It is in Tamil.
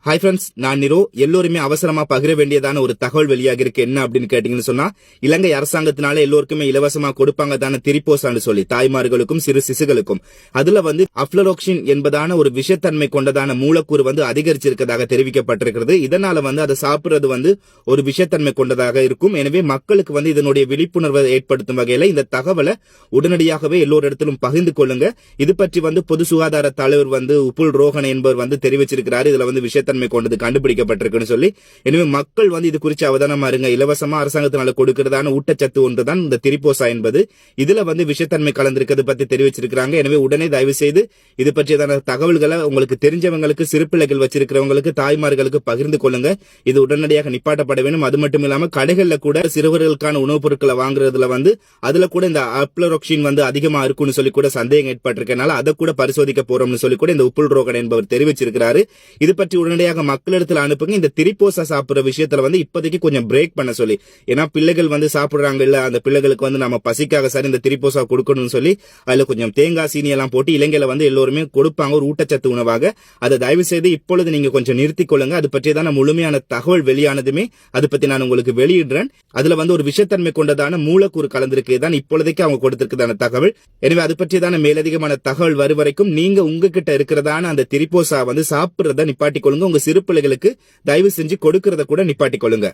ஹாய் ஃப்ரெண்ட்ஸ், நான் நிரோ. எல்லோருமே அவசரமா பகிர வேண்டியதான ஒரு தகவல் வெளியாக இருக்கு. என்ன அப்படின்னு கேட்டீங்கன்னு சொன்னா, இலங்கை அரசாங்கத்தினால எல்லோருக்குமே இலவசமா கொடுப்பாங்க தானே திரிபோசான்னு சொல்லி தாய்மார்களுக்கும் சிறு சிசுகளுக்கும். அதுல அப்ளரோக்சின் என்பதான ஒரு விஷத்தன்மை கொண்டதான மூலக்கூறு அதிகரிச்சிருக்கதாக தெரிவிக்கப்பட்டிருக்கிறது. இதனால அதை சாப்பிடுறது ஒரு விஷத்தன்மை கொண்டதாக இருக்கும். எனவே மக்களுக்கு இதனுடைய விழிப்புணர்வை ஏற்படுத்தும் வகையில இந்த தகவலை உடனடியாகவே எல்லோரிடத்திலும் பகிர்ந்து கொள்ளுங்க. இது பற்றி பொது சுகாதார தலைவர் உப்புல் ரோஹன் என்பவர் தெரிவிச்சிருக்கிறார். இதுல விஷத்தன்மை கொண்டது கண்டுபிடிக்கப்பட்டிருக்குன்னு சொல்லி. எனவே மக்கள் இது குறித்து அவதானமா இருங்க. இலவசமா அரசாங்கத்தினால கொடுக்கிறதான ஊட்டச்சத்து ஒன்றுதான் இந்த திரிபோசா என்பது. இதுல விஷத்தன்மை கலந்திருக்கிறது பத்தி தெரிவிச்சிருக்காங்க. எனவே உடனே தயவு செய்து இது பற்றியதான தகவல்களை உங்களுக்கு தெரிஞ்சவங்களுக்கு, சிறு பிள்ளைகள் வச்சிருக்கிறவங்களுக்கு, தாய்மார்களுக்கு பகிர்ந்து கொள்ளுங்க. இது உடனடியாக நிப்பாட்டப்பட வேண்டும். அது மட்டும் இல்லாம கடைகள்ல கூட சிறுவர்களுக்கான உணவுப் பொருட்களை வாங்குறதுல அதுல கூட இந்த அப்ளரோக்சின் அதிகமா இருக்குன்னு சொல்லி கூட சந்தேகம் ஏற்பட்டிருக்கனால அதை கூட பரிசோதிக்க போறோம்னு சொல்லி கூட இந்த உப்புல் ரோகன் என்பவர் தெரிவிச்சிருக்கிறாரு. இது பற்றி உடனடியாக மக்களிடத்தில் அனுப்புங்க. இந்த திரிபோசா சாப்பிடுற விஷயத்துல இப்போதைக்கு கொஞ்சம் பிரேக் பண்ண சொல்லி, ஏன்னா பிள்ளைகள் சாப்பிடுறாங்க இல்ல, அந்த பிள்ளைகளுக்கு நம்ம பசிக்காக சார் இந்த திரிபோசா கொடுக்கணும்னு சொல்லி அதுல கொஞ்சம் தேங்காய் சீனி எல்லாம் போட்டு இலங்கையில எல்லோருமே கொடுப்பாங்க ஒரு ஊட்டச்சத்து உணவாக. அதை தயவு செய்து இப்பொழுது நீங்க கொஞ்சம் நிறுத்திக் கொள்ளுங்க. அது பற்றியதான முழுமையான தகவல் வெளியானதுமே அது பத்தி நான் உங்களுக்கு வெளியிடுறேன். அதுல ஒரு விஷத்தன்மை கொண்டதான மூலக்கூறு கலந்திருக்கு தான் இப்பொழுதைக்கு அவங்க கொடுத்திருக்கிறதான தகவல். எனவே அது பற்றியதான மேலதிகமான தகவல் வரும் வரைக்கும் நீங்க உங்ககிட்ட இருக்கிறதான அந்த திரிபோசா சாப்பிடுறத நிப்பாட்டிக் கொள்ளுங்க. உங்க சிறு பிள்ளைகளுக்கு தயவு செஞ்சு கொடுக்கறத கூட நிப்பாட்டிக் கொள்ளுங்க.